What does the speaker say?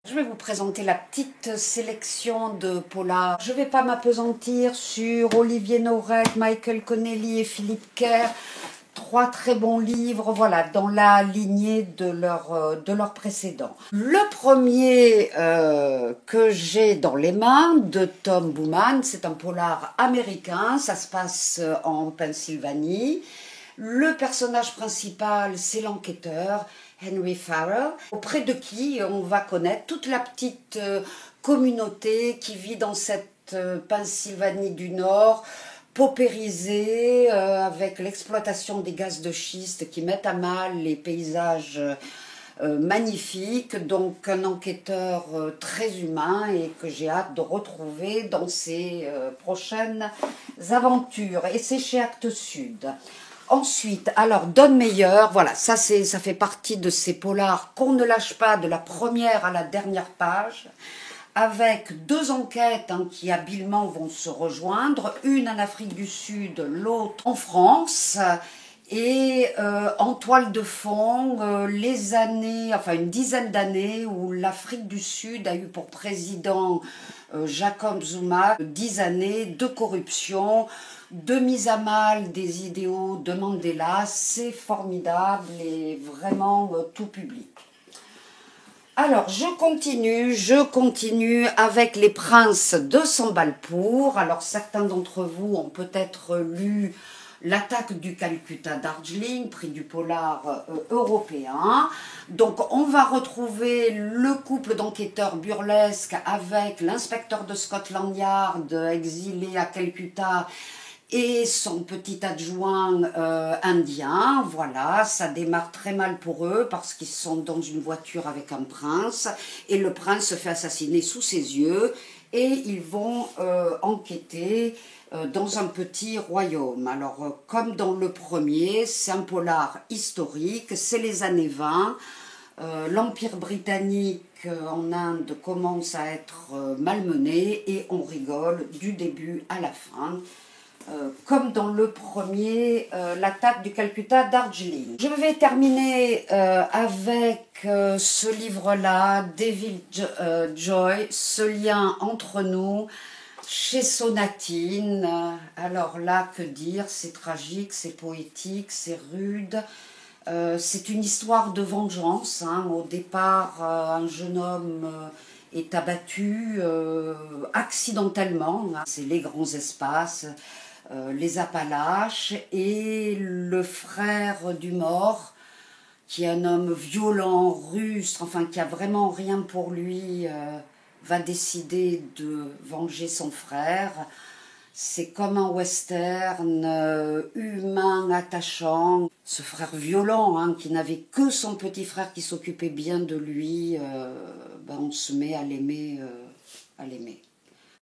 Je vais vous présenter la petite sélection de polars. Je ne vais pas m'appesantir sur Olivier Norek, Michael Connelly et Philippe Kerr. Trois très bons livres, voilà, dans la lignée de leur précédent. Le premier que j'ai dans les mains, de Tom Booman, c'est un polar américain, ça se passe en Pennsylvanie. Le personnage principal, c'est l'enquêteur Henry Farrell, auprès de qui on va connaître toute la petite communauté qui vit dans cette Pennsylvanie du Nord, paupérisée, avec l'exploitation des gaz de schiste qui mettent à mal les paysages magnifiques. Donc un enquêteur très humain et que j'ai hâte de retrouver dans ses prochaines aventures. Et c'est chez Actes Sud. Ensuite, alors Don Meyer, voilà, ça fait partie de ces polars qu'on ne lâche pas de la première à la dernière page, avec deux enquêtes qui habilement vont se rejoindre, une en Afrique du Sud, l'autre en France, et en toile de fond, les années, enfin une dizaine d'années où l'Afrique du Sud a eu pour président Jacob Zuma 10 années de corruption, de mise à mal des idéaux de Mandela. C'est formidable et vraiment tout public. Alors, je continue avec Les Princes de Sambalpur. Alors, certains d'entre vous ont peut-être lu L'attaque du Calcutta Darjeeling, prix du polar européen. Donc, on va retrouver le couple d'enquêteurs burlesques avec l'inspecteur de Scotland Yard, exilé à Calcutta, et son petit adjoint indien. Voilà, ça démarre très mal pour eux parce qu'ils sont dans une voiture avec un prince et le prince se fait assassiner sous ses yeux et ils vont enquêter dans un petit royaume. Alors comme dans le premier, c'est un polar historique, c'est les années 20, l'Empire britannique en Inde commence à être malmené et on rigole du début à la fin. Comme dans le premier, l'attaque du Calcutta Darjeeling. Je vais terminer avec ce livre-là, Devil Joy, ce lien entre nous, chez Sonatine. Alors là, que dire, c'est tragique, c'est poétique, c'est rude. C'est une histoire de vengeance. Au départ, un jeune homme est abattu accidentellement. C'est les grands espaces. Les Appalaches, et le frère du mort, qui est un homme violent, rustre, enfin qui a vraiment rien pour lui, va décider de venger son frère. C'est comme un western humain, attachant. Ce frère violent, qui n'avait que son petit frère qui s'occupait bien de lui, on se met à l'aimer.